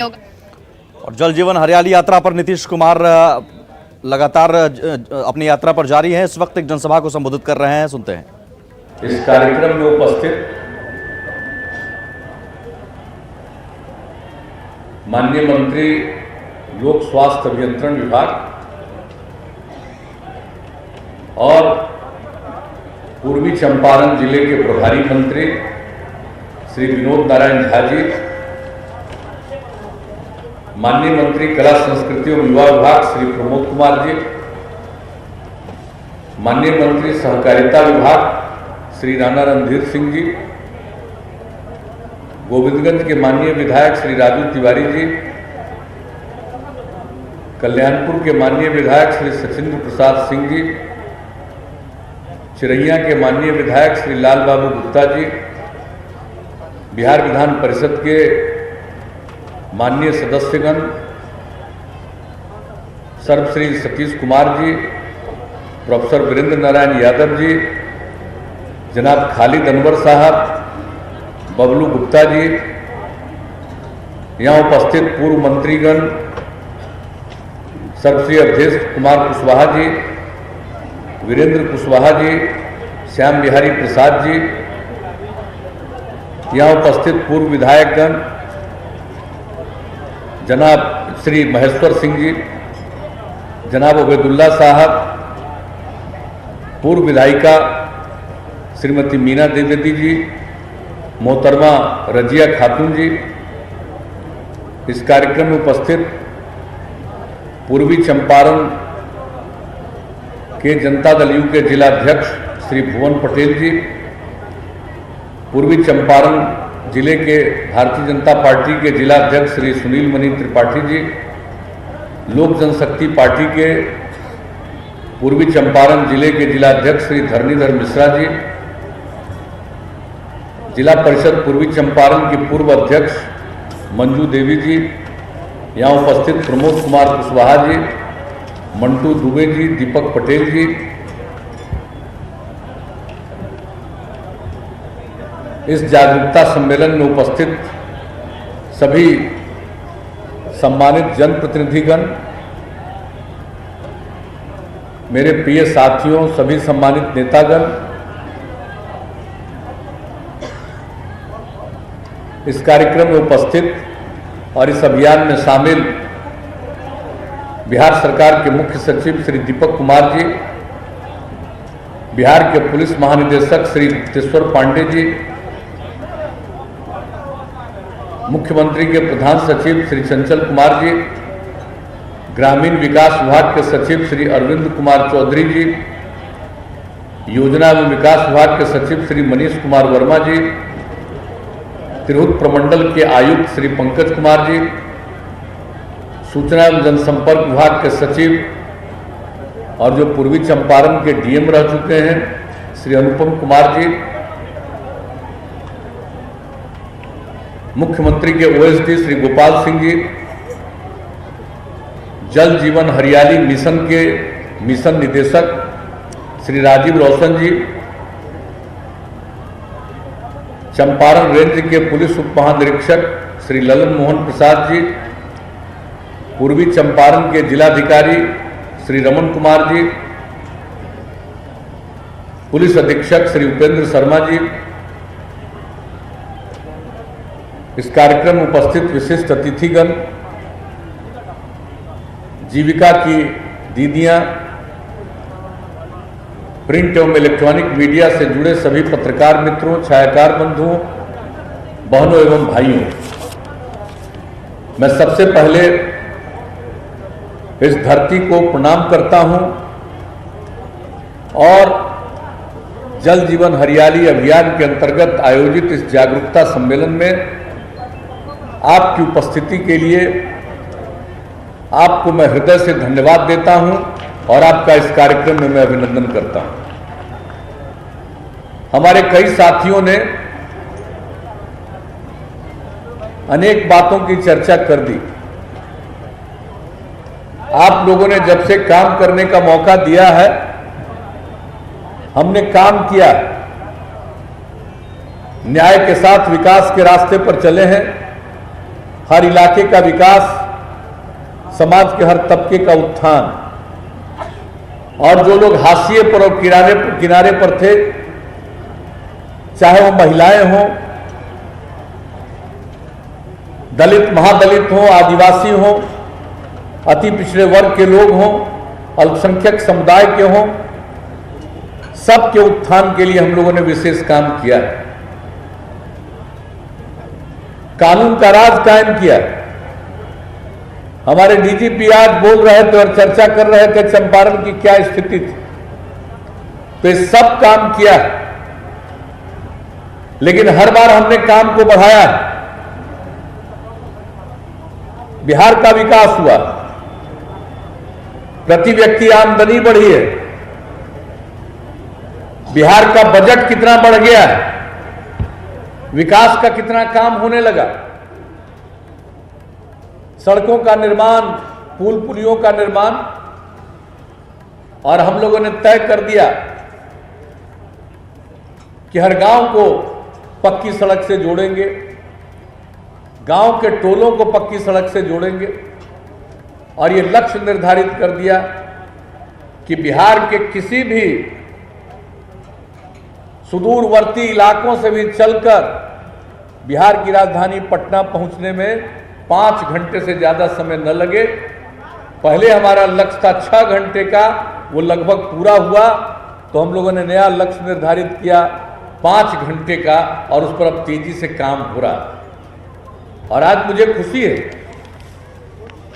और जल जीवन हरियाली यात्रा पर नीतीश कुमार लगातार अपनी यात्रा पर जारी हैं। इस वक्त एक जनसभा को संबोधित कर रहे हैं, सुनते हैं। इस कार्यक्रम में उपस्थित माननीय मंत्री लोक स्वास्थ्य अभियंत्रण विभाग और पूर्वी चंपारण जिले के प्रभारी मंत्री श्री विनोद नारायण झा जी, माननीय मंत्री कला संस्कृति और युवा विभाग श्री प्रमोद कुमार जी, माननीय मंत्री सहकारिता विभाग श्री राणा रणधीर सिंह जी, गोविंदगंज के माननीय विधायक श्री राजू तिवारी जी, कल्याणपुर के माननीय विधायक श्री सचिंद्र प्रसाद सिंह जी, चिरैया के माननीय विधायक श्री लाल बाबू गुप्ता जी, बिहार विधान परिषद के माननीय सदस्यगण सर्वश्री सतीश कुमार जी, प्रोफेसर वीरेंद्र नारायण यादव जी, जनाब खालिद अनवर साहब, बबलू गुप्ता जी, यहाँ उपस्थित पूर्व मंत्रीगण सर्वश्री अवधेश कुमार कुशवाहा जी, वीरेंद्र कुशवाहा जी, श्याम बिहारी प्रसाद जी, यहाँ उपस्थित पूर्व विधायकगण जनाब श्री महेश्वर सिंह जी, जनाब उबैदुल्ला साहब, पूर्व विधायिका श्रीमती मीना द्विवेदी जी, मोहतरमा रजिया खातून जी, इस कार्यक्रम में उपस्थित पूर्वी चंपारण के जनता दल यू के जिलाध्यक्ष श्री भुवन पटेल जी, पूर्वी चंपारण जिले के भारतीय जनता पार्टी के जिलाध्यक्ष श्री सुनील मणि त्रिपाठी जी, लोक जनशक्ति पार्टी के पूर्वी चंपारण जिले के जिलाध्यक्ष श्री धरणीधर मिश्रा जी, जिला परिषद पूर्वी चंपारण की पूर्व अध्यक्ष मंजू देवी जी, यहाँ उपस्थित प्रमोद कुमार कुशवाहा जी, मंटू दुबे जी, दीपक पटेल जी, इस जागरूकता सम्मेलन में उपस्थित सभी सम्मानित जनप्रतिनिधिगण, मेरे प्रिय साथियों, सभी सम्मानित नेतागण, इस कार्यक्रम में उपस्थित और इस अभियान में शामिल बिहार सरकार के मुख्य सचिव श्री दीपक कुमार जी, बिहार के पुलिस महानिदेशक श्री गुप्तेश्वर पांडे जी, मुख्यमंत्री के प्रधान सचिव श्री चंचल कुमार जी, ग्रामीण विकास विभाग के सचिव श्री अरविंद कुमार चौधरी जी, योजना एवं विकास विभाग के सचिव श्री मनीष कुमार वर्मा जी, तिरहुत प्रमंडल के आयुक्त श्री पंकज कुमार जी, सूचना एवं जनसंपर्क विभाग के सचिव और जो पूर्वी चंपारण के डीएम रह चुके हैं श्री अनुपम कुमार जी, मुख्यमंत्री के ओएसडी श्री गोपाल सिंह जी, जल जीवन हरियाली मिशन के मिशन निदेशक श्री राजीव रोशन जी, चंपारण रेंज के पुलिस उप महानिरीक्षक श्री ललन मोहन प्रसाद जी, पूर्वी चंपारण के जिलाधिकारी श्री रमन कुमार जी, पुलिस अधीक्षक श्री उपेंद्र शर्मा जी, इस कार्यक्रम में उपस्थित विशिष्ट अतिथिगण, जीविका की दीदियां, प्रिंट एवं इलेक्ट्रॉनिक मीडिया से जुड़े सभी पत्रकार मित्रों, छायाकार बंधुओं, बहनों एवं भाइयों, मैं सबसे पहले इस धरती को प्रणाम करता हूं और जल जीवन हरियाली अभियान के अंतर्गत आयोजित इस जागरूकता सम्मेलन में आपकी उपस्थिति के लिए आपको मैं हृदय से धन्यवाद देता हूं और आपका इस कार्यक्रम में मैं अभिनंदन करता हूं। हमारे कई साथियों ने अनेक बातों की चर्चा कर दी। आप लोगों ने जब से काम करने का मौका दिया है, हमने काम किया, न्याय के साथ विकास के रास्ते पर चले हैं, हर इलाके का विकास, समाज के हर तबके का उत्थान, और जो लोग हाशिए पर और किनारे पर थे, चाहे वो महिलाएं हों, दलित महादलित हों, आदिवासी हों, अति पिछड़े वर्ग के लोग हों, अल्पसंख्यक समुदाय के हों, सबके उत्थान के लिए हम लोगों ने विशेष काम किया है। कानून का राज कायम किया। हमारे डीजीपी आज बोल रहे थे और चर्चा कर रहे थे चंपारण की क्या स्थिति थी, तो ये सब काम किया, लेकिन हर बार हमने काम को बढ़ाया। बिहार का विकास हुआ, प्रति व्यक्ति आमदनी बढ़ी है, बिहार का बजट कितना बढ़ गया है, विकास का कितना काम होने लगा, सड़कों का निर्माण, पुल पुलियों का निर्माण, और हम लोगों ने तय कर दिया कि हर गांव को पक्की सड़क से जोड़ेंगे, गांव के टोलों को पक्की सड़क से जोड़ेंगे, और ये लक्ष्य निर्धारित कर दिया कि बिहार के किसी भी सुदूरवर्ती इलाकों से भी चलकर बिहार की राजधानी पटना पहुंचने में 5 घंटे से ज्यादा समय न लगे। पहले हमारा लक्ष्य था 6 घंटे का, वो लगभग पूरा हुआ, तो हम लोगों ने नया लक्ष्य निर्धारित किया 5 घंटे का, और उस पर अब तेजी से काम हो रहा। और आज मुझे खुशी है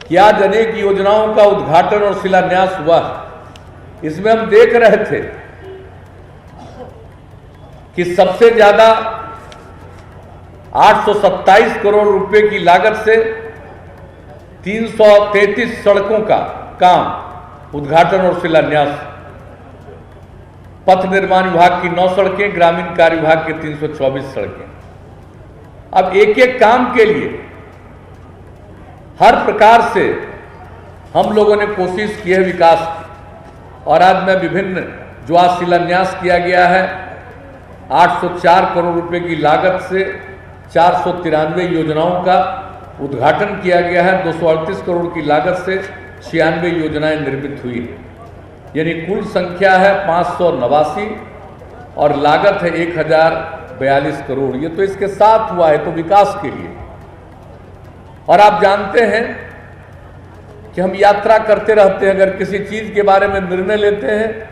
कि आज अनेक योजनाओं का उद्घाटन और शिलान्यास हुआ। इसमें हम देख रहे थे कि सबसे ज्यादा 827 करोड़ रुपए की लागत से 333 सड़कों का काम, उद्घाटन और शिलान्यास। पथ निर्माण विभाग की 9 सड़कें, ग्रामीण कार्य विभाग के 324 सड़कें। अब एक एक काम के लिए हर प्रकार से हम लोगों ने कोशिश की है विकास की। और आज मैं विभिन्न, जो आज शिलान्यास किया गया है, 804 करोड़ रुपए की लागत से 493 योजनाओं का उद्घाटन किया गया है। 238 करोड़ की लागत से 96 योजनाएं निर्मित हुई है, यानी कुल संख्या है 589 और लागत है 1042 करोड़। ये तो इसके साथ हुआ है, तो विकास के लिए। और आप जानते हैं कि हम यात्रा करते रहते हैं, अगर किसी चीज के बारे में निर्णय लेते हैं,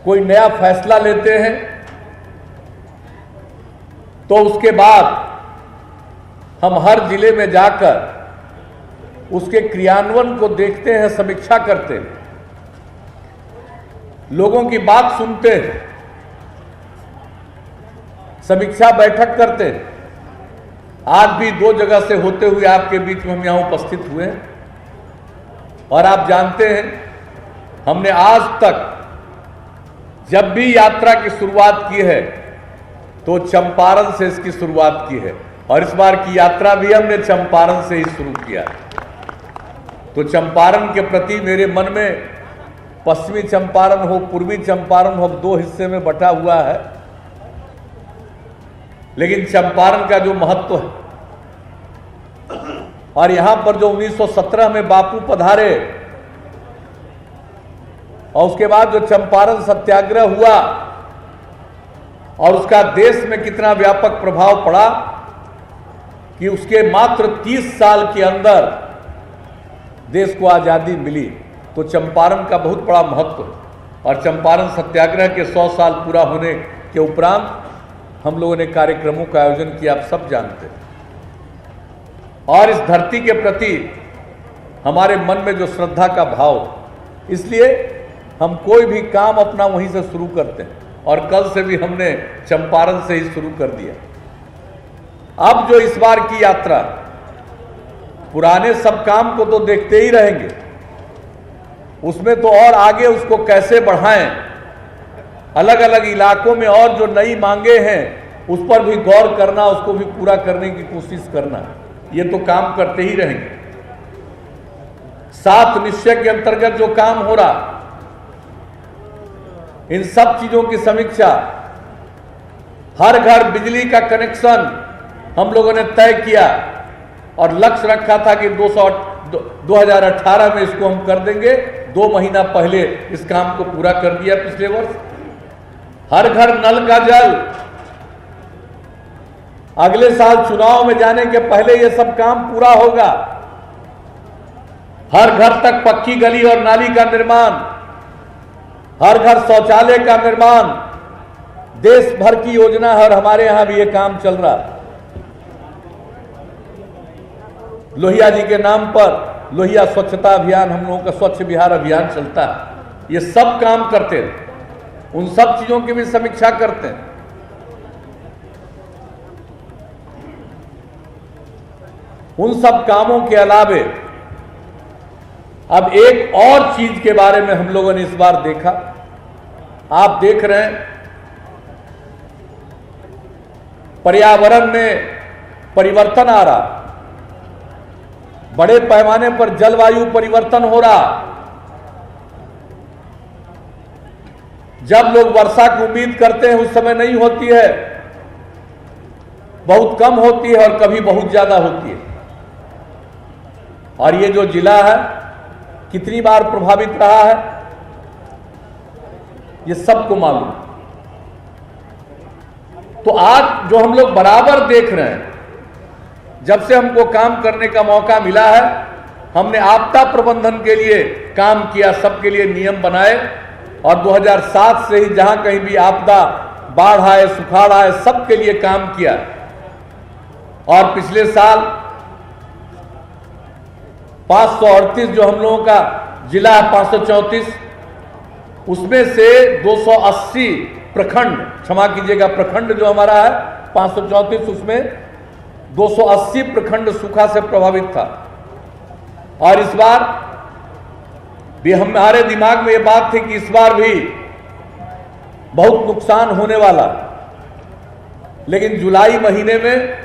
कोई नया फैसला लेते हैं, तो उसके बाद हम हर जिले में जाकर उसके क्रियान्वयन को देखते हैं, समीक्षा करते हैं, लोगों की बात सुनते हैं, समीक्षा बैठक करते हैं। आज भी 2 जगह से होते हुए आपके बीच में हम यहां उपस्थित हुए हैं। और आप जानते हैं, हमने आज तक जब भी यात्रा की शुरुआत की है तो चंपारण से इसकी शुरुआत की है, और इस बार की यात्रा भी हमने चंपारण से ही शुरू किया। तो चंपारण के प्रति मेरे मन में, पश्चिमी चंपारण हो, पूर्वी चंपारण हो, 2 हिस्से में बटा हुआ है, लेकिन चंपारण का जो महत्व है, और यहां पर जो 1917 में बापू पधारे और उसके बाद जो चंपारण सत्याग्रह हुआ और उसका देश में कितना व्यापक प्रभाव पड़ा कि उसके मात्र 30 साल के अंदर देश को आजादी मिली। तो चंपारण का बहुत बड़ा महत्व है। और चंपारण सत्याग्रह के 100 साल पूरा होने के उपरांत हम लोगों ने कार्यक्रमों का आयोजन किया, आप सब जानते हैं। और इस धरती के प्रति हमारे मन में जो श्रद्धा का भाव, इसलिए हम कोई भी काम अपना वहीं से शुरू करते हैं, और कल से भी हमने चंपारण से ही शुरू कर दिया। अब जो इस बार की यात्रा, पुराने सब काम को तो देखते ही रहेंगे, उसमें तो और आगे उसको कैसे बढ़ाएं, अलग अलग इलाकों में और जो नई मांगे हैं उस पर भी गौर करना, उसको भी पूरा करने की कोशिश करना, ये तो काम करते ही रहेंगे। 7 निश्चय के अंतर्गत जो काम हो रहा, इन सब चीजों की समीक्षा, हर घर बिजली का कनेक्शन हम लोगों ने तय किया और लक्ष्य रखा था कि 2018 में इसको हम कर देंगे। 2 महीना पहले इस काम को पूरा कर दिया पिछले वर्ष। हर घर नल का जल, अगले साल चुनाव में जाने के पहले यह सब काम पूरा होगा। हर घर तक पक्की गली और नाली का निर्माण, हर घर शौचालय का निर्माण, देश भर की योजना है और हमारे यहां भी यह काम चल रहा है। लोहिया जी के नाम पर लोहिया स्वच्छता अभियान, हम लोगों का स्वच्छ बिहार अभियान चलता है। ये सब काम करते हैं, उन सब चीजों की भी समीक्षा करते हैं। उन सब कामों के अलावे अब एक और चीज के बारे में हम लोगों ने इस बार देखा। आप देख रहे हैं पर्यावरण में परिवर्तन आ रहा, बड़े पैमाने पर जलवायु परिवर्तन हो रहा। जब लोग वर्षा की उम्मीद करते हैं उस समय नहीं होती है, बहुत कम होती है और कभी बहुत ज्यादा होती है। और ये जो जिला है कितनी बार प्रभावित रहा है ये सबको मालूम। तो आज जो हम लोग बराबर देख रहे हैं, जब से हमको काम करने का मौका मिला है, हमने आपदा प्रबंधन के लिए काम किया, सबके लिए नियम बनाए और 2007 से ही जहां कहीं भी आपदा, बाढ़ आए, सुखाड़ आए, सबके लिए काम किया। और पिछले साल 538 जो हम लोगों का जिला है, 534, उसमें से 280 प्रखंड, क्षमा कीजिएगा, प्रखंड जो हमारा है 534, उसमें 280 प्रखंड सूखा से प्रभावित था। और इस बार भी हमारे दिमाग में ये बात थी कि इस बार भी बहुत नुकसान होने वाला, लेकिन जुलाई महीने में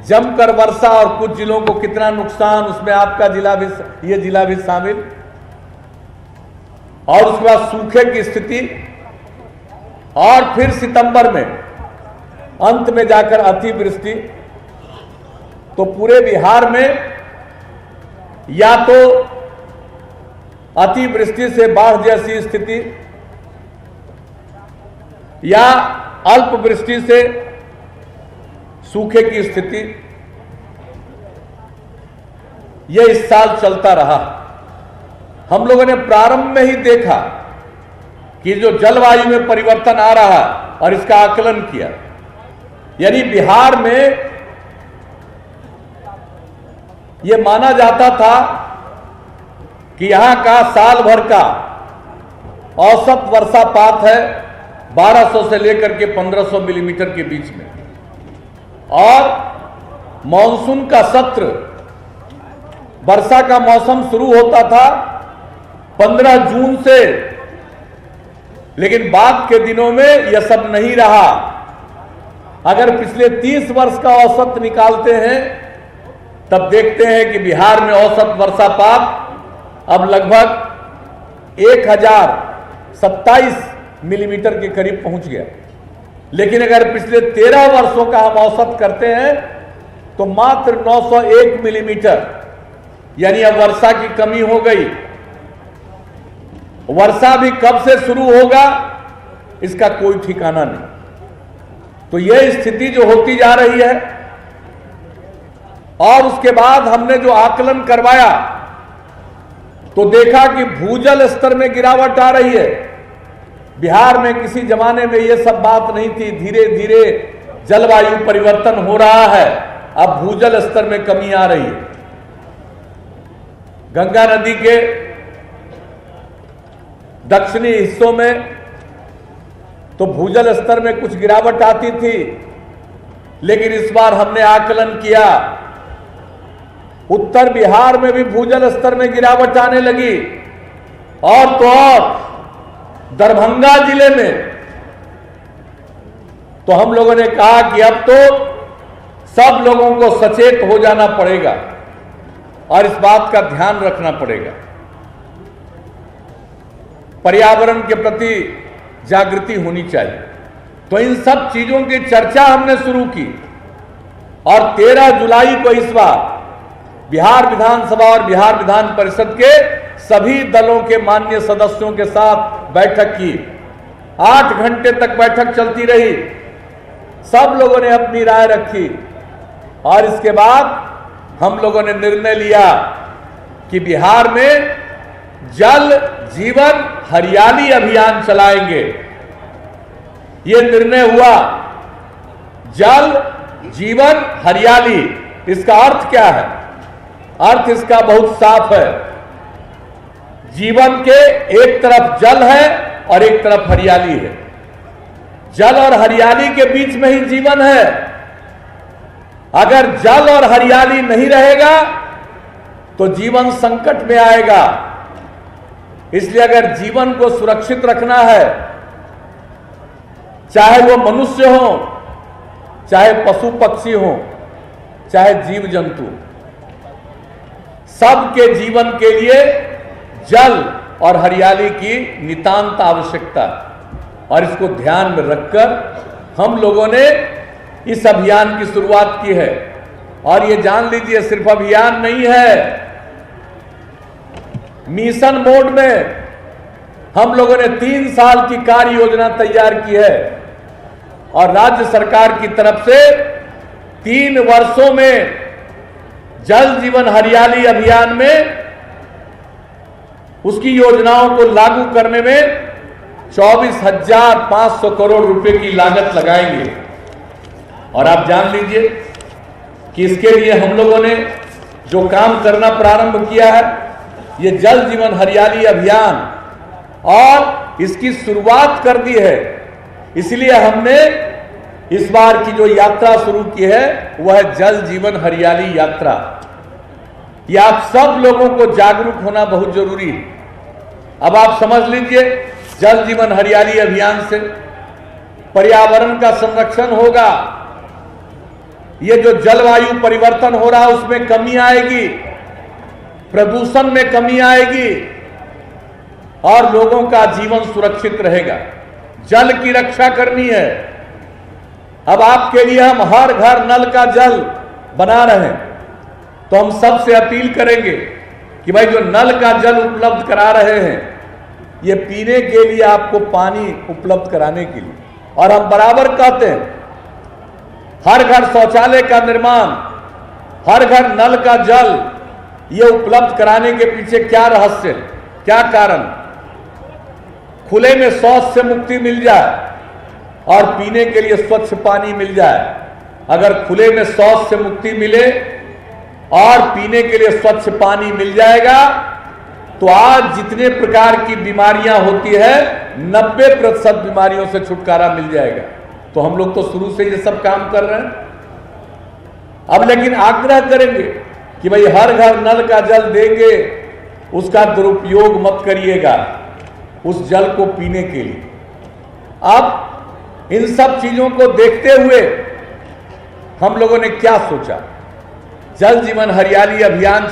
जमकर वर्षा और कुछ जिलों को कितना नुकसान, उसमें आपका जिला भी, ये जिला भी शामिल। और उसके बाद सूखे की स्थिति, और फिर सितंबर में अंत में जाकर अतिवृष्टि। तो पूरे बिहार में या तो अतिवृष्टि से बाढ़ जैसी स्थिति या अल्पवृष्टि से सूखे की स्थिति, यह इस साल चलता रहा। हम लोगों ने प्रारंभ में ही देखा कि जो जलवायु में परिवर्तन आ रहा है और इसका आकलन किया। यानी बिहार में यह माना जाता था कि यहां का साल भर का औसत वर्षापात है 1200 से लेकर के 1500 मिलीमीटर के बीच में, और मॉनसून का सत्र, वर्षा का मौसम शुरू होता था 15 जून से, लेकिन बाद के दिनों में यह सब नहीं रहा। अगर पिछले 30 वर्ष का औसत निकालते हैं तब देखते हैं कि बिहार में औसत वर्षापात अब लगभग 1027 मिलीमीटर के करीब पहुंच गया। लेकिन अगर पिछले 13 वर्षों का हम औसत करते हैं तो मात्र 901 मिलीमीटर, यानी अब वर्षा की कमी हो गई। वर्षा भी कब से शुरू होगा इसका कोई ठिकाना नहीं। तो यह स्थिति जो होती जा रही है, और उसके बाद हमने जो आकलन करवाया तो देखा कि भूजल स्तर में गिरावट आ रही है। बिहार में किसी जमाने में यह सब बात नहीं थी, धीरे धीरे जलवायु परिवर्तन हो रहा है, अब भूजल स्तर में कमी आ रही है। गंगा नदी के दक्षिणी हिस्सों में तो भूजल स्तर में कुछ गिरावट आती थी, लेकिन इस बार हमने आकलन किया, उत्तर बिहार में भी भूजल स्तर में गिरावट आने लगी। और तो और दरभंगा जिले में तो हम लोगों ने कहा कि अब तो सब लोगों को सचेत हो जाना पड़ेगा और इस बात का ध्यान रखना पड़ेगा। पर्यावरण के प्रति जागृति होनी चाहिए। तो इन सब चीजों की चर्चा हमने शुरू की और 13 जुलाई को इस बार बिहार विधानसभा और बिहार विधान परिषद के सभी दलों के माननीय सदस्यों के साथ बैठक की। 8 घंटे तक बैठक चलती रही, सब लोगों ने अपनी राय रखी और इसके बाद हम लोगों ने निर्णय लिया कि बिहार में जल जीवन हरियाली अभियान चलाएंगे। ये निर्णय हुआ, जल जीवन हरियाली। इसका अर्थ क्या है? अर्थ इसका बहुत साफ है। जीवन के एक तरफ जल है और एक तरफ हरियाली है। जल और हरियाली के बीच में ही जीवन है। अगर जल और हरियाली नहीं रहेगा तो जीवन संकट में आएगा। इसलिए अगर जीवन को सुरक्षित रखना है, चाहे वो मनुष्य हो, चाहे पशु पक्षी हो, चाहे जीव जंतु, सबके जीवन के लिए जल और हरियाली की नितांत आवश्यकता है। और इसको ध्यान में रखकर हम लोगों ने इस अभियान की शुरुआत की है। और ये जान लीजिए, सिर्फ अभियान नहीं है, मिशन मोड में हम लोगों ने 3 साल की कार्य योजना तैयार की है और राज्य सरकार की तरफ से 3 वर्षों में जल जीवन हरियाली अभियान में उसकी योजनाओं को लागू करने में 24,500 करोड़ रुपए की लागत लगाएंगे। और आप जान लीजिए कि इसके लिए हम लोगों ने जो काम करना प्रारंभ किया है, ये जल जीवन हरियाली अभियान, और इसकी शुरुआत कर दी है। इसलिए हमने इस बार की जो यात्रा शुरू की है वह है जल जीवन हरियाली यात्रा। ये आप सब लोगों को जागरूक होना बहुत जरूरी है। अब आप समझ लीजिए, जल जीवन हरियाली अभियान से पर्यावरण का संरक्षण होगा। ये जो जलवायु परिवर्तन हो रहा है उसमें कमी आएगी, प्रदूषण में कमी आएगी और लोगों का जीवन सुरक्षित रहेगा। जल की रक्षा करनी है। अब आपके लिए हम हर घर नल का जल बना रहे हैं, तो हम सबसे अपील करेंगे कि भाई जो नल का जल उपलब्ध करा रहे हैं, ये पीने के लिए आपको पानी उपलब्ध कराने के लिए। और हम बराबर कहते हैं, हर घर शौचालय का निर्माण, हर घर नल का जल, ये उपलब्ध कराने के पीछे क्या रहस्य है, क्या कारण? खुले में शौच से मुक्ति मिल जाए और पीने के लिए स्वच्छ पानी मिल जाए। अगर खुले में शौच से मुक्ति मिले और पीने के लिए स्वच्छ पानी मिल जाएगा तो आज जितने प्रकार की बीमारियां होती है 90% बीमारियों से छुटकारा मिल जाएगा। तो हम लोग तो शुरू से ये सब काम कर रहे हैं। अब लेकिन आग्रह करेंगे कि भाई हर घर नल का जल देंगे, उसका दुरुपयोग मत करिएगा उस जल को पीने के लिए। अब इन सब चीजों को देखते हुए हम लोगों ने क्या सोचा, जल जीवन हरियाली अभियान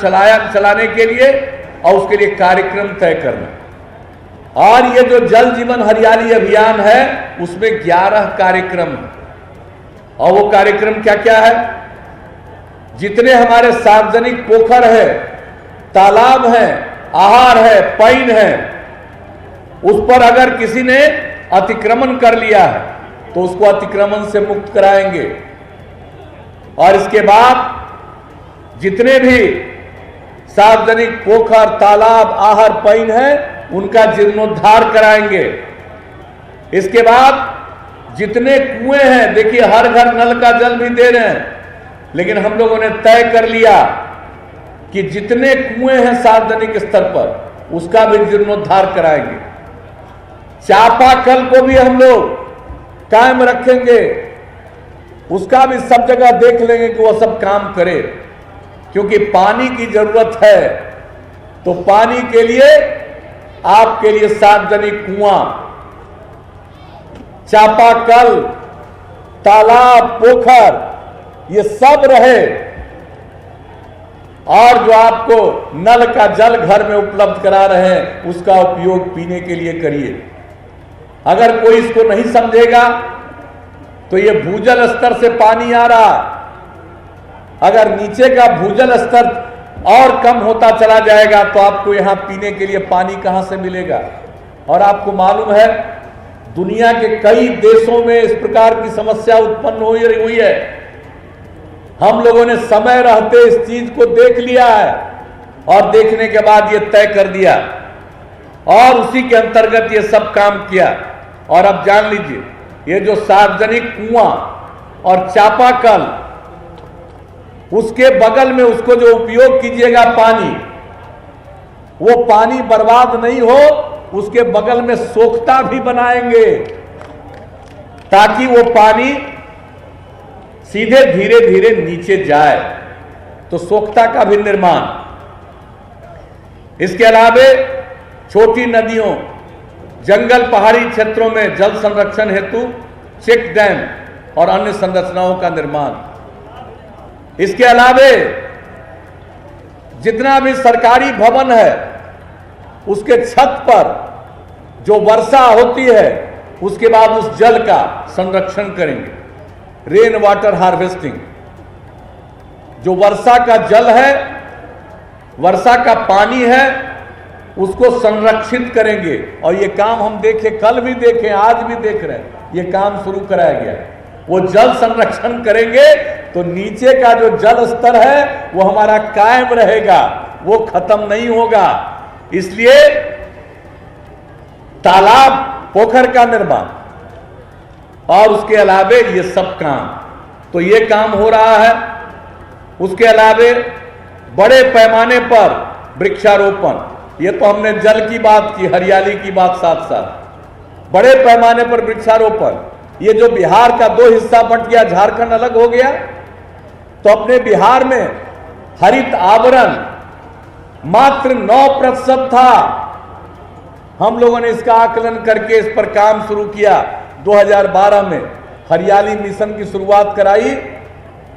चलाने के लिए और उसके लिए कार्यक्रम तय करना। और ये जो जल जीवन हरियाली अभियान है उसमें 11 कार्यक्रम हैं। और वो कार्यक्रम क्या क्या है? जितने हमारे सार्वजनिक पोखर है, तालाब है, आहार है, पईन है, उस पर अगर किसी ने अतिक्रमण कर लिया है तो उसको अतिक्रमण से मुक्त कराएंगे। और इसके बाद जितने भी सार्वजनिक पोखर, तालाब, आहर, पईन है उनका जीर्णोद्धार कराएंगे। इसके बाद जितने कुएं हैं, देखिए हर घर नल का जल भी दे रहे हैं, लेकिन हम लोगों ने तय कर लिया कि जितने कुएं हैं सार्वजनिक स्तर पर उसका भी जीर्णोद्धार कराएंगे। चापाकल को भी हम लोग कायम रखेंगे, उसका भी सब जगह देख लेंगे कि वह सब काम करे, क्योंकि पानी की जरूरत है। तो पानी के लिए आपके लिए सार्वजनिक कुआं, चापाकल, तालाब, पोखर, ये सब रहे। और जो आपको नल का जल घर में उपलब्ध करा रहे हैं उसका उपयोग पीने के लिए करिए। अगर कोई इसको नहीं समझेगा तो ये भूजल स्तर से पानी आ रहा, अगर नीचे का भूजल स्तर और कम होता चला जाएगा तो आपको यहां पीने के लिए पानी कहां से मिलेगा। और आपको मालूम है दुनिया के कई देशों में इस प्रकार की समस्या उत्पन्न हुई है। हम लोगों ने समय रहते इस चीज को देख लिया है और देखने के बाद ये तय कर दिया और उसी के अंतर्गत ये सब काम किया। और अब जान लीजिए, ये जो सार्वजनिक कुआं और चापाकल, उसके बगल में उसको जो उपयोग कीजिएगा पानी, वो पानी बर्बाद नहीं हो, उसके बगल में सोख्ता भी बनाएंगे ताकि वो पानी सीधे धीरे धीरे नीचे जाए। तो सोख्ता का भी निर्माण। इसके अलावे छोटी नदियों, जंगल, पहाड़ी क्षेत्रों में जल संरक्षण हेतु चेक डैम और अन्य संरचनाओं का निर्माण। इसके अलावे जितना भी सरकारी भवन है उसके छत पर जो वर्षा होती है उसके बाद उस जल का संरक्षण करेंगे। रेन वाटर हार्वेस्टिंग, जो वर्षा का जल है, वर्षा का पानी है, उसको संरक्षित करेंगे। और ये काम हम देखे, कल भी देखे, आज भी देख रहे हैं, ये काम शुरू कराया गया। वो जल संरक्षण करेंगे तो नीचे का जो जल स्तर है वो हमारा कायम रहेगा, वो खत्म नहीं होगा। इसलिए तालाब, पोखर का निर्माण और उसके अलावे ये सब काम, तो ये काम हो रहा है। उसके अलावे बड़े पैमाने पर वृक्षारोपण, ये तो हमने जल की बात की, हरियाली की बात साथ साथ, बड़े पैमाने पर वृक्षारोपण। ये जो बिहार का दो हिस्सा बंट गया, झारखंड अलग हो गया, तो अपने बिहार में हरित आवरण मात्र 9% था। हम लोगों ने इसका आकलन करके इस पर काम शुरू किया। 2012 में हरियाली मिशन की शुरुआत कराई,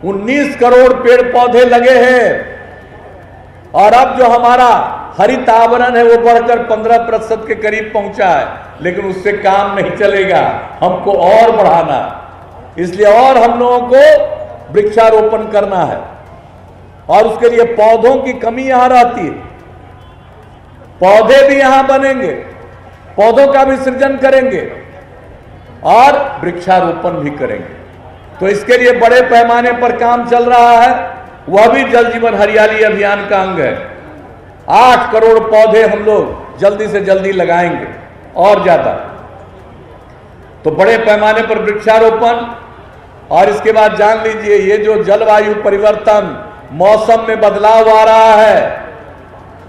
19 करोड़ पेड़ पौधे लगे हैं। और अब जो हमारा हरित आवरण है वो बढ़कर 15% के करीब पहुंचा है, लेकिन उससे काम नहीं चलेगा, हमको और बढ़ाना। इसलिए और हम लोगों को वृक्षारोपण करना है और उसके लिए पौधों की कमी यहां रहती है। पौधे भी यहां बनेंगे, पौधों का भी सृजन करेंगे और वृक्षारोपण भी करेंगे। तो इसके लिए बड़े पैमाने पर काम चल रहा है, वह भी जल जीवन हरियाली अभियान का अंग है। 8 करोड़ पौधे हम लोग जल्दी से जल्दी लगाएंगे और ज्यादा। तो बड़े पैमाने पर वृक्षारोपण। और इसके बाद जान लीजिए, ये जो जलवायु परिवर्तन, मौसम में बदलाव आ रहा है,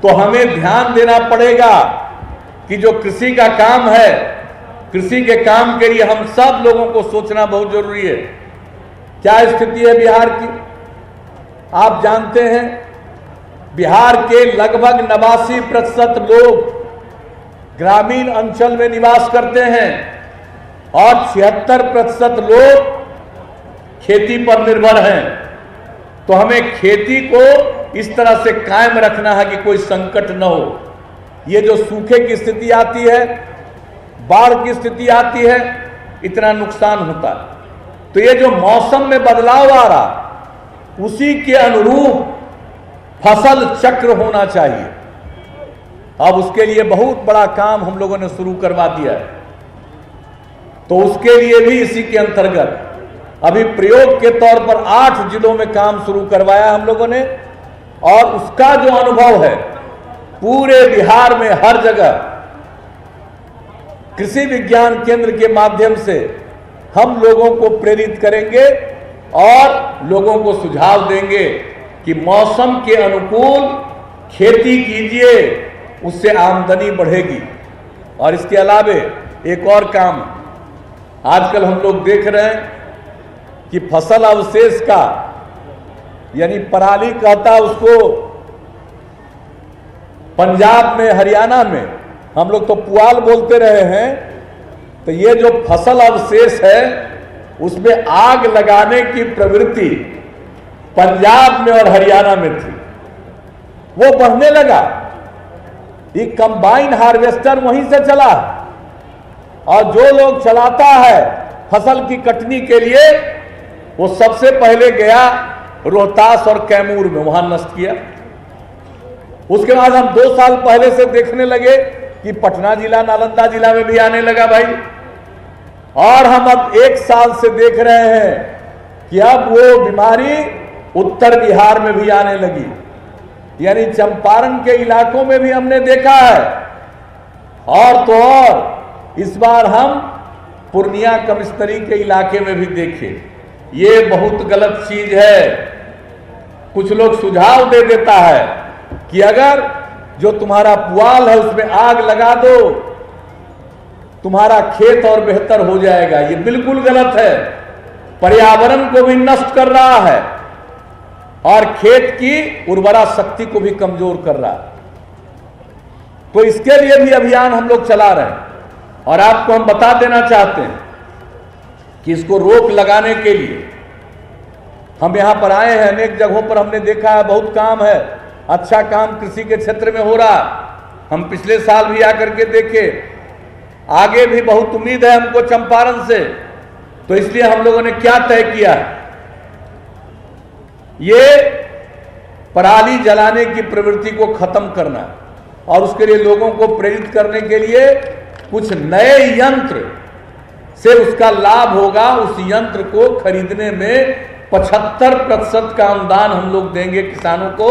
तो हमें ध्यान देना पड़ेगा कि जो कृषि का काम है, कृषि के काम के लिए हम सब लोगों को सोचना बहुत जरूरी है। क्या स्थिति है बिहार की? आप जानते हैं बिहार के लगभग 89% लोग ग्रामीण अंचल में निवास करते हैं और 76% लोग खेती पर निर्भर हैं। तो हमें खेती को इस तरह से कायम रखना है कि कोई संकट न हो। ये जो सूखे की स्थिति आती है, बाढ़ की स्थिति आती है, इतना नुकसान होता है। तो ये जो मौसम में बदलाव आ रहा, उसी के अनुरूप फसल चक्र होना चाहिए। अब उसके लिए बहुत बड़ा काम हम लोगों ने शुरू करवा दिया है। तो उसके लिए भी इसी के अंतर्गत अभी प्रयोग के तौर पर 8 जिलों में काम शुरू करवाया हम लोगों ने। और उसका जो अनुभव है, पूरे बिहार में हर जगह कृषि विज्ञान केंद्र के माध्यम से हम लोगों को प्रेरित करेंगे और लोगों को सुझाव देंगे कि मौसम के अनुकूल खेती कीजिए, उससे आमदनी बढ़ेगी। और इसके अलावे एक और काम आजकल हम लोग देख रहे हैं कि फसल अवशेष का, यानी पराली कहता उसको पंजाब में, हरियाणा में हम लोग तो पुआल बोलते रहे हैं। तो ये जो फसल अवशेष है उसमें आग लगाने की प्रवृत्ति पंजाब में और हरियाणा में थी, वो बढ़ने लगा। ये कंबाइन हार्वेस्टर वहीं से चला और जो लोग चलाता है फसल की कटनी के लिए, वो सबसे पहले गया रोहतास और कैमूर में, वहां नष्ट किया। उसके बाद हम 2 साल पहले से देखने लगे कि पटना जिला, नालंदा जिला में भी आने लगा भाई, और हम अब 1 साल से देख रहे हैं कि अब वो बीमारी उत्तर बिहार में भी आने लगी, यानी चंपारण के इलाकों में भी हमने देखा है। और तो और इस बार हम पूर्णिया कमिश्नरी के इलाके में भी देखे। ये बहुत गलत चीज है। कुछ लोग सुझाव दे देता है कि अगर जो तुम्हारा पुआल है उसमें आग लगा दो, तुम्हारा खेत और बेहतर हो जाएगा। ये बिल्कुल गलत है। पर्यावरण को भी नष्ट कर रहा है और खेत की उर्वरा शक्ति को भी कमजोर कर रहा है। तो इसके लिए भी अभियान हम लोग चला रहे हैं और आपको हम बता देना चाहते हैं कि इसको रोक लगाने के लिए हम यहां पर आए हैं। अनेक जगहों पर हमने देखा है, बहुत काम है, अच्छा काम कृषि के क्षेत्र में हो रहा। हम पिछले साल भी आकर के देखे, आगे भी बहुत उम्मीद है हमको चंपारण से। तो इसलिए हम लोगों ने क्या तय किया, ये पराली जलाने की प्रवृत्ति को खत्म करना और उसके लिए लोगों को प्रेरित करने के लिए कुछ नए यंत्र से उसका लाभ होगा। उस यंत्र को खरीदने में 75% का अनुदान हम लोग देंगे किसानों को,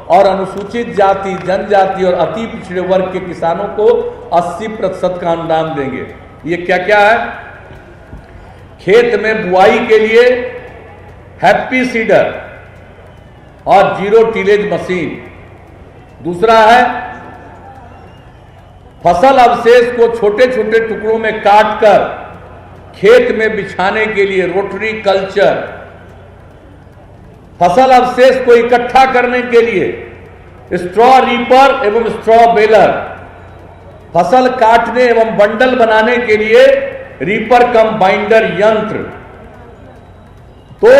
और अनुसूचित जाति, जनजाति और अति पिछड़े वर्ग के किसानों को 80% का अनुदान देंगे। ये क्या क्या है? खेत में बुआई के लिए हैप्पी सीडर और जीरो टिलेज मशीन। दूसरा है फसल अवशेष को छोटे छोटे टुकड़ों में काटकर खेत में बिछाने के लिए रोटरी कल्चर। फसल अवशेष को इकट्ठा करने के लिए स्ट्रॉ रीपर एवं स्ट्रॉ बेलर। फसल काटने एवं बंडल बनाने के लिए रीपर कम बाइंडर यंत्र। तो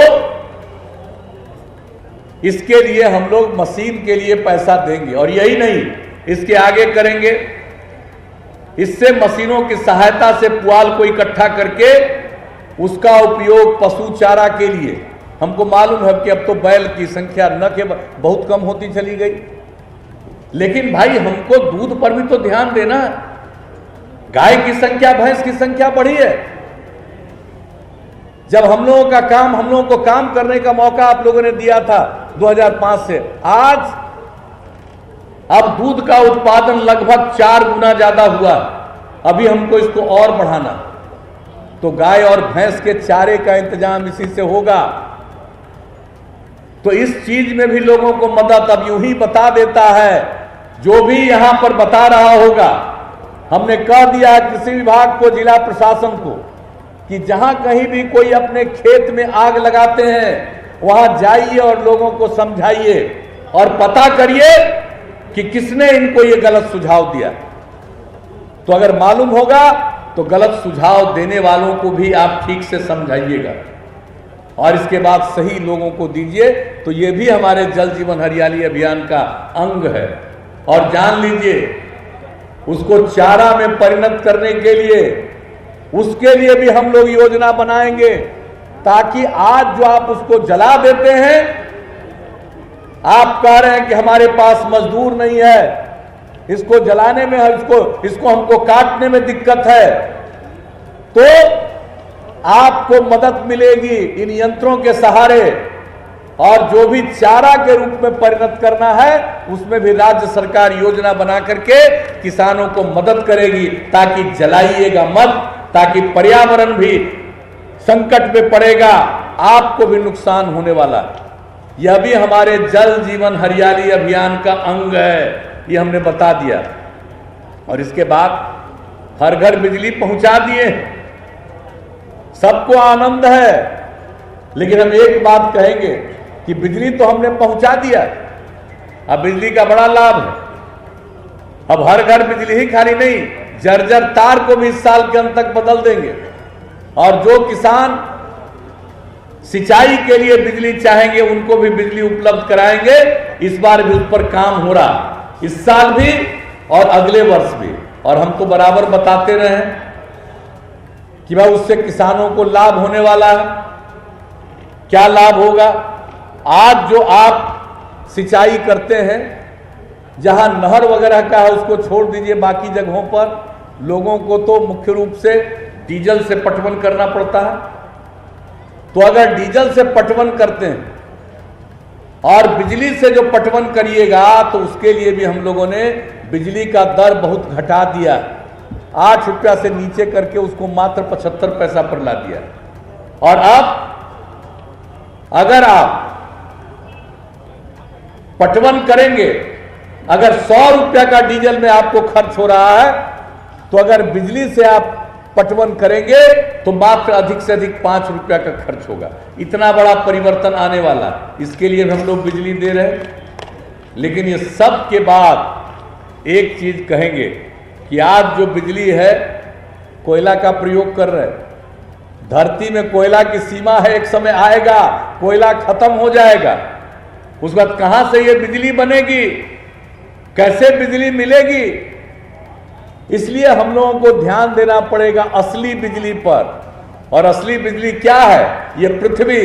इसके लिए हम लोग मशीन के लिए पैसा देंगे, और यही नहीं, इसके आगे करेंगे। इससे मशीनों की सहायता से पुआल को इकट्ठा करके उसका उपयोग पशु चारा के लिए। हमको मालूम है कि अब तो बैल की संख्या न के बहुत कम होती चली गई, लेकिन भाई हमको दूध पर भी तो ध्यान देना। गाय की संख्या, भैंस की संख्या बढ़ी है। जब हम लोगों का काम, हम लोगों को काम करने का मौका आप लोगों ने दिया था 2005 से, आज अब दूध का उत्पादन लगभग 4 गुना ज्यादा हुआ। अभी हमको इसको और बढ़ाना, तो गाय और भैंस के चारे का इंतजाम इसी से होगा। तो इस चीज में भी लोगों को मदद अब यूं ही बता देता है, जो भी यहां पर बता रहा होगा। हमने कह दिया है कृषि विभाग को, जिला प्रशासन को, कि जहां कहीं भी कोई अपने खेत में आग लगाते हैं वहां जाइए और लोगों को समझाइए और पता करिए कि किसने इनको ये गलत सुझाव दिया। तो अगर मालूम होगा तो गलत सुझाव देने वालों को भी आप ठीक से समझाइएगा और इसके बाद सही लोगों को दीजिए। तो ये भी हमारे जल जीवन हरियाली अभियान का अंग है। और जान लीजिए, उसको चारा में परिणत करने के लिए, उसके लिए भी हम लोग योजना बनाएंगे, ताकि आज जो आप उसको जला देते हैं, आप कह रहे हैं कि हमारे पास मजदूर नहीं है, इसको जलाने में, इसको हमको काटने में दिक्कत है, तो आपको मदद मिलेगी इन यंत्रों के सहारे। और जो भी चारा के रूप में परिणत करना है, उसमें भी राज्य सरकार योजना बना करके किसानों को मदद करेगी, ताकि जलाइएगा मत, ताकि पर्यावरण भी संकट में पड़ेगा, आपको भी नुकसान होने वाला। यह भी हमारे जल जीवन हरियाली अभियान का अंग है, ये हमने बता दिया। और इसके बाद हर घर बिजली पहुंचा दिए, सबको आनंद है। लेकिन हम एक बात कहेंगे कि बिजली तो हमने पहुंचा दिया, अब बिजली का बड़ा लाभ है। अब हर घर बिजली ही खाली नहीं, जर्जर तार को भी इस साल के अंत तक बदल देंगे। और जो किसान सिंचाई के लिए बिजली चाहेंगे उनको भी बिजली उपलब्ध कराएंगे। इस बार भी उस पर काम हो रहा, इस साल भी और अगले वर्ष भी। और हम तो बराबर बताते रहे कि भाई उससे किसानों को लाभ होने वाला है। क्या लाभ होगा? आज जो आप सिंचाई करते हैं, जहां नहर वगैरह का है उसको छोड़ दीजिए, बाकी जगहों पर लोगों को तो मुख्य रूप से डीजल से पटवन करना पड़ता है। तो अगर डीजल से पटवन करते हैं और बिजली से जो पटवन करिएगा तो उसके लिए भी हम लोगों ने बिजली का दर बहुत घटा दिया, 8 रुपया से नीचे करके उसको मात्र 75 पैसा पर ला दिया। और अब अगर आप पटवन करेंगे, अगर 100 रुपया का डीजल में आपको खर्च हो रहा है, तो अगर बिजली से आप पटवन करेंगे तो मात्र अधिक से अधिक 5 रुपया का खर्च होगा। इतना बड़ा परिवर्तन आने वाला, इसके लिए हम लोग बिजली दे रहे हैं। लेकिन ये सब के बाद एक चीज कहेंगे कि आज जो बिजली है कोयला का प्रयोग कर रहे हैं। धरती में कोयला की सीमा है, एक समय आएगा कोयला खत्म हो जाएगा, उस वक्त कहां से ये बिजली बनेगी, कैसे बिजली मिलेगी? इसलिए हम लोगों को ध्यान देना पड़ेगा असली बिजली पर। और असली बिजली क्या है? ये पृथ्वी,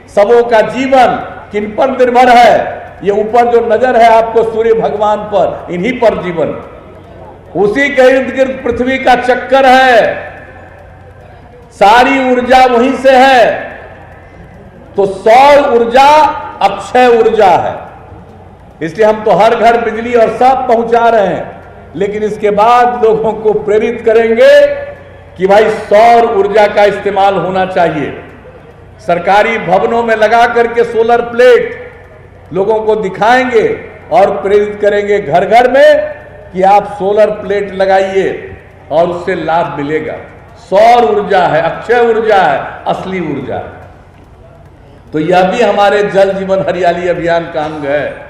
सबों का जीवन किन पर निर्भर है? ये ऊपर जो नजर है आपको सूर्य भगवान पर, इन्हीं पर जीवन, उसी के इर्द गिर्द पृथ्वी का चक्कर है, सारी ऊर्जा वहीं से है। तो सौर ऊर्जा अक्षय ऊर्जा है, इसलिए हम तो हर घर बिजली और सब पहुंचा रहे हैं। लेकिन इसके बाद लोगों को प्रेरित करेंगे कि भाई सौर ऊर्जा का इस्तेमाल होना चाहिए। सरकारी भवनों में लगा करके सोलर प्लेट लोगों को दिखाएंगे और प्रेरित करेंगे घर घर में कि आप सोलर प्लेट लगाइए और उससे लाभ मिलेगा। सौर ऊर्जा है, अक्षय ऊर्जा है, असली ऊर्जा है। तो यह भी हमारे जल जीवन हरियाली अभियान का अंग है।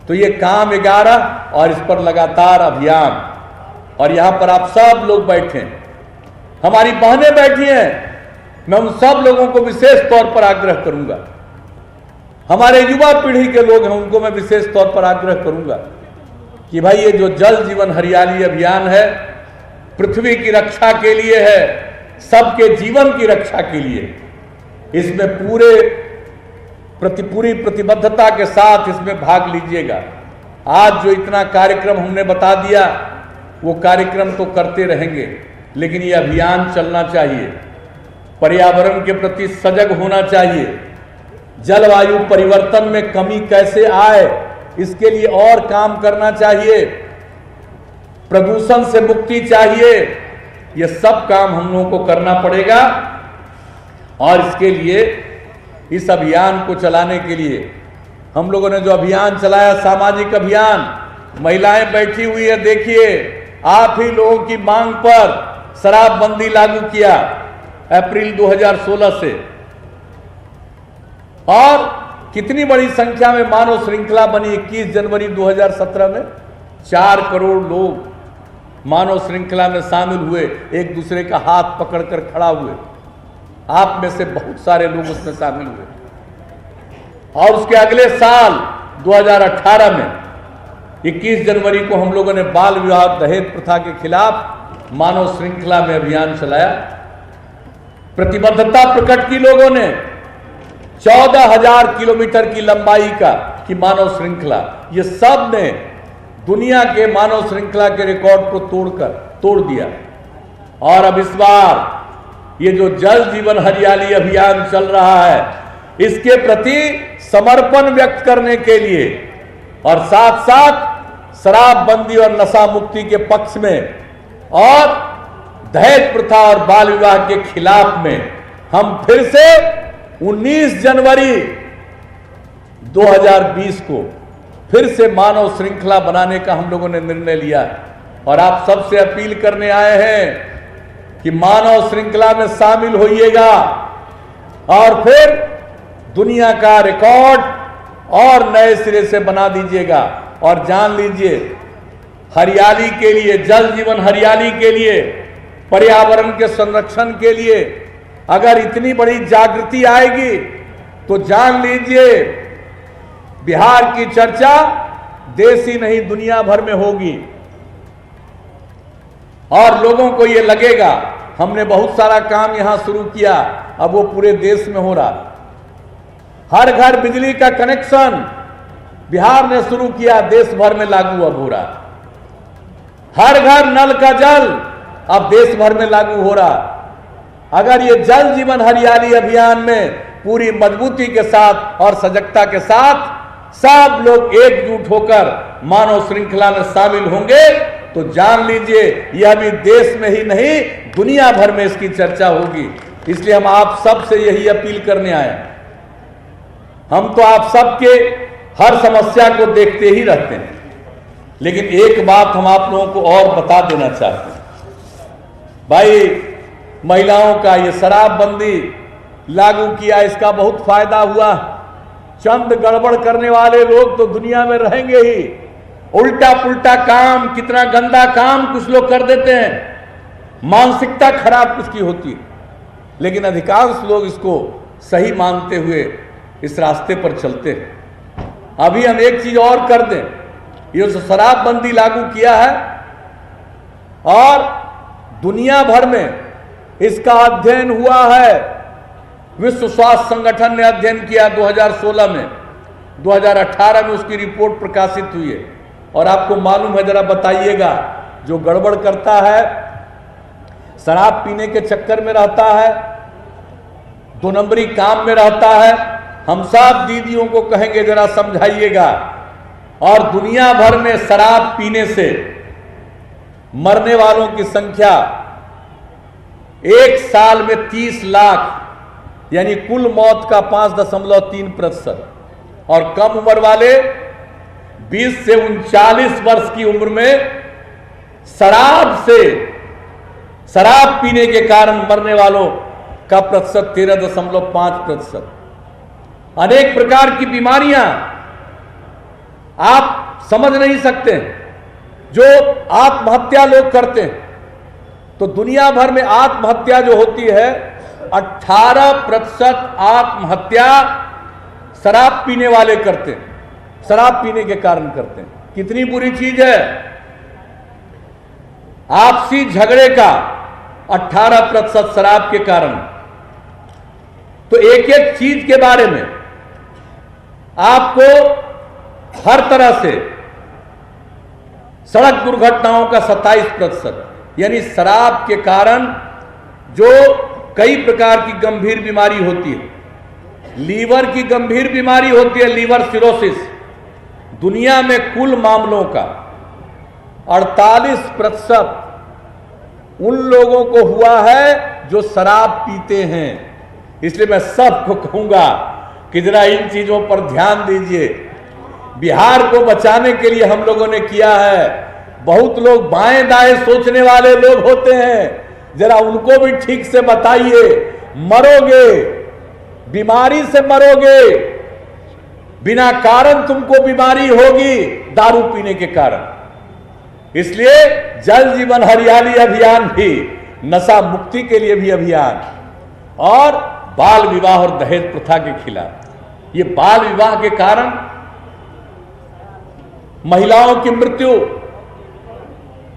तो ये काम 11 और इस पर लगातार अभियान, और यहां पर आप सब लोग बैठे, हमारी बहनें बैठी हैं, मैं उन सब लोगों को विशेष तौर पर आग्रह करूंगा, हमारे युवा पीढ़ी के लोग हैं उनको मैं विशेष तौर पर आग्रह करूंगा कि भाई ये जो जल जीवन हरियाली अभियान है पृथ्वी की रक्षा के लिए है, सबके जीवन की रक्षा के लिए। इसमें पूरी प्रतिबद्धता के साथ इसमें भाग लीजिएगा। आज जो इतना कार्यक्रम हमने बता दिया वो कार्यक्रम तो करते रहेंगे, लेकिन ये अभियान चलना चाहिए। पर्यावरण के प्रति सजग होना चाहिए। जलवायु परिवर्तन में कमी कैसे आए इसके लिए और काम करना चाहिए। प्रदूषण से मुक्ति चाहिए। ये सब काम हम लोगों को करना पड़ेगा। और इसके लिए, इस अभियान को चलाने के लिए हम लोगों ने जो अभियान चलाया, सामाजिक अभियान, महिलाएं बैठी हुई है, देखिए आप ही लोगों की मांग पर शराबबंदी लागू किया अप्रैल 2016 से, और कितनी बड़ी संख्या में मानव श्रृंखला बनी। 21 जनवरी 2017 में 4 करोड़ लोग मानव श्रृंखला में शामिल हुए, एक दूसरे का हाथ पकड़कर खड़ा हुए। आप में से बहुत सारे लोग उसमें शामिल हुए। और उसके अगले साल 2018 में 21 जनवरी को हम लोगों ने बाल विवाह दहेज प्रथा के खिलाफ मानव श्रृंखला में अभियान चलाया। प्रतिबद्धता प्रकट की लोगों ने। 14,000 किलोमीटर की लंबाई की मानव श्रृंखला, ये सब ने दुनिया के मानव श्रृंखला के रिकॉर्ड को तोड़ दिया। और अब इस बार ये जो जल जीवन हरियाली अभियान चल रहा है, इसके प्रति समर्पण व्यक्त करने के लिए और साथ साथ शराबबंदी और नशा मुक्ति के पक्ष में और दहेज प्रथा और बाल विवाह के खिलाफ में हम फिर से 19 जनवरी 2020 को फिर से मानव श्रृंखला बनाने का हम लोगों ने निर्णय लिया। और आप सबसे अपील करने आए हैं कि मानव श्रृंखला में शामिल होइएगा और फिर दुनिया का रिकॉर्ड और नए सिरे से बना दीजिएगा। और जान लीजिए, हरियाली के लिए, जल जीवन हरियाली के लिए, पर्यावरण के संरक्षण के लिए अगर इतनी बड़ी जागृति आएगी तो जान लीजिए बिहार की चर्चा देश ही नहीं दुनिया भर में होगी। और लोगों को यह लगेगा हमने बहुत सारा काम यहां शुरू किया, अब वो पूरे देश में हो रहा। हर घर बिजली का कनेक्शन बिहार ने शुरू किया, देश भर में लागू अब हो रहा। हर घर नल का जल अब देश भर में लागू हो रहा। अगर ये जल जीवन हरियाली अभियान में पूरी मजबूती के साथ और सजगता के साथ सब लोग एकजुट होकर मानव श्रृंखला में शामिल होंगे तो जान लीजिए यह भी देश में ही नहीं दुनिया भर में इसकी चर्चा होगी। इसलिए हम आप सबसे यही अपील करने आए। हम तो आप सबके हर समस्या को देखते ही रहते हैं, लेकिन एक बात हम आप लोगों को और बता देना चाहते हैं। भाई, महिलाओं का ये शराबबंदी लागू किया, इसका बहुत फायदा हुआ। चंद गड़बड़ करने वाले लोग तो दुनिया में रहेंगे ही। उल्टा पुल्टा काम, कितना गंदा काम कुछ लोग कर देते हैं, मानसिकता खराब कुछ की होती है, लेकिन अधिकांश लोग इसको सही मानते हुए इस रास्ते पर चलते हैं। अभी हम एक चीज और कर दें, ये जो शराबबंदी लागू किया है और दुनिया भर में इसका अध्ययन हुआ है। विश्व स्वास्थ्य संगठन ने अध्ययन किया 2016 में, 2018 में उसकी रिपोर्ट प्रकाशित हुई है। और आपको मालूम है, जरा बताइएगा, जो गड़बड़ करता है, शराब पीने के चक्कर में रहता है, 2 नंबरी काम में रहता है, हम सब दीदियों को कहेंगे जरा समझाइएगा। और दुनिया भर में शराब पीने से मरने वालों की संख्या एक साल में 30 लाख, यानी कुल मौत का 5.3%। और कम उम्र वाले 20 से 39 वर्ष की उम्र में शराब पीने के कारण मरने वालों का प्रतिशत 13.5%। अनेक प्रकार की बीमारियां आप समझ नहीं सकते जो आत्महत्या लोग करते हैं। तो दुनिया भर में आत्महत्या जो होती है, 18% आत्महत्या शराब पीने वाले करते हैं, शराब पीने के कारण करते हैं। कितनी बुरी चीज है। आपसी झगड़े का 18% शराब के कारण। तो एक एक चीज के बारे में आपको हर तरह से, सड़क दुर्घटनाओं का 27%, यानी शराब के कारण जो कई प्रकार की गंभीर बीमारी होती है। लीवर की गंभीर बीमारी होती है, लीवर सिरोसिस। दुनिया में कुल मामलों का 48% उन लोगों को हुआ है जो शराब पीते हैं। इसलिए मैं सबको कहूंगा कि जरा इन चीजों पर ध्यान दीजिए। बिहार को बचाने के लिए हम लोगों ने किया है। बहुत लोग बाएं दाएं सोचने वाले लोग होते हैं, जरा उनको भी ठीक से बताइए। मरोगे, बीमारी से मरोगे, बिना कारण तुमको बीमारी होगी दारू पीने के कारण। इसलिए जल जीवन हरियाली अभियान भी नशा मुक्ति के लिए भी अभियान, और बाल विवाह और दहेज प्रथा के खिलाफ। ये बाल विवाह के कारण महिलाओं की मृत्यु,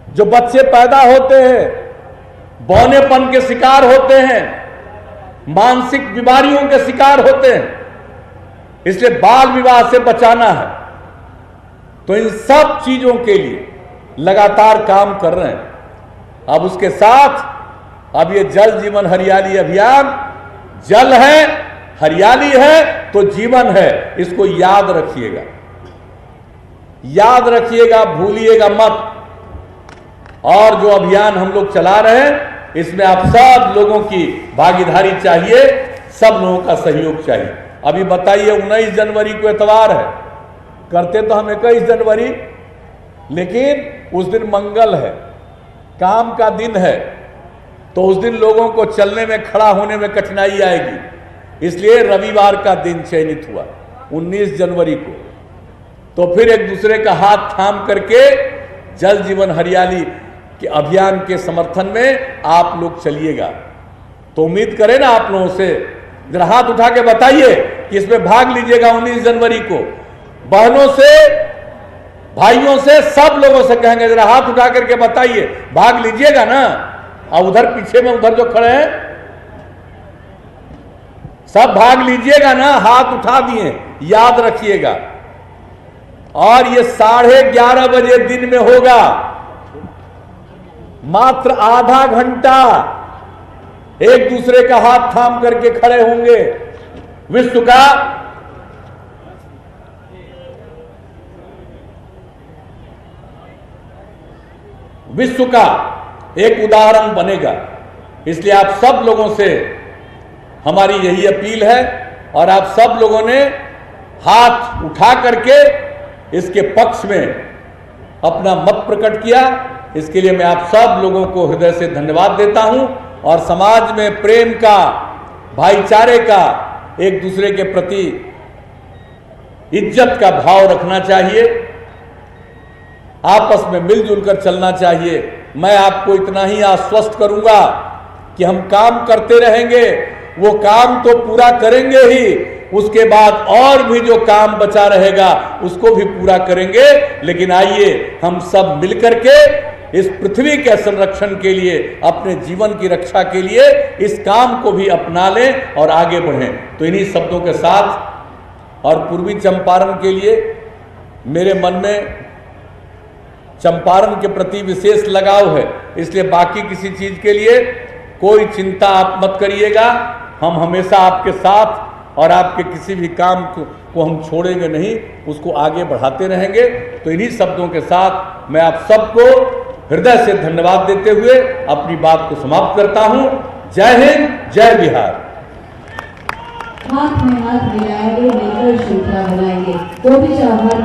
जो बच्चे पैदा होते हैं बौनेपन के शिकार होते हैं, मानसिक बीमारियों के शिकार होते हैं, इसलिए बाल विवाह से बचाना है। तो इन सब चीजों के लिए लगातार काम कर रहे हैं। अब उसके साथ अब ये जल जीवन हरियाली अभियान, जल है, हरियाली है तो जीवन है, इसको याद रखिएगा, याद रखिएगा, भूलिएगा मत। और जो अभियान हम लोग चला रहे हैं, इसमें आप सब लोगों की भागीदारी चाहिए, सब लोगों का सहयोग चाहिए। अभी बताइए 19 जनवरी को एतवार है, करते तो हम 21 जनवरी, लेकिन उस दिन मंगल है, काम का दिन है, तो उस दिन लोगों को चलने में, खड़ा होने में कठिनाई आएगी। इसलिए रविवार का दिन चयनित हुआ 19 जनवरी को। तो फिर एक दूसरे का हाथ थाम करके जल जीवन हरियाली के अभियान के समर्थन में आप लोग चलिएगा। तो उम्मीद करें ना आप लोगों से, जरा हाथ उठा के बताइए कि इसमें भाग लीजिएगा 19 जनवरी को। बहनों से, भाइयों से, सब लोगों से कहेंगे, जरा हाथ उठा करके बताइए, भाग लीजिएगा ना। और उधर पीछे में, उधर जो खड़े हैं, सब भाग लीजिएगा ना, हाथ उठा दिए, याद रखिएगा। और ये 11:30 बजे दिन में होगा, मात्र आधा घंटा एक दूसरे का हाथ थाम करके खड़े होंगे। विश्व का एक उदाहरण बनेगा। इसलिए आप सब लोगों से हमारी यही अपील है, और आप सब लोगों ने हाथ उठा करके इसके पक्ष में अपना मत प्रकट किया। इसके लिए मैं आप सब लोगों को हृदय से धन्यवाद देता हूं। और समाज में प्रेम का, भाईचारे का, एक दूसरे के प्रति इज्जत का भाव रखना चाहिए, आपस में मिलजुल कर चलना चाहिए। मैं आपको इतना ही आश्वस्त करूंगा कि हम काम करते रहेंगे, वो काम तो पूरा करेंगे ही, उसके बाद और भी जो काम बचा रहेगा उसको भी पूरा करेंगे। लेकिन आइए हम सब मिलकर के इस पृथ्वी के संरक्षण के लिए, अपने जीवन की रक्षा के लिए इस काम को भी अपना लें और आगे बढ़ें। तो इन्हीं शब्दों के साथ, और पूर्वी चंपारण के लिए मेरे मन में चंपारण के प्रति विशेष लगाव है, इसलिए बाकी किसी चीज के लिए कोई चिंता आप मत करिएगा। हम हमेशा आपके साथ, और आपके किसी भी काम को हम छोड़ेंगे नहीं, उसको आगे बढ़ाते रहेंगे। तो इन्हीं शब्दों के साथ मैं आप सबको हृदय से धन्यवाद देते हुए अपनी बात को समाप्त करता हूं। जय हिंद, जय बिहार। हाथ में हाथ मिलाएंगे, मिलकर श्रृंखला बनाएंगे। तो भी जवाहर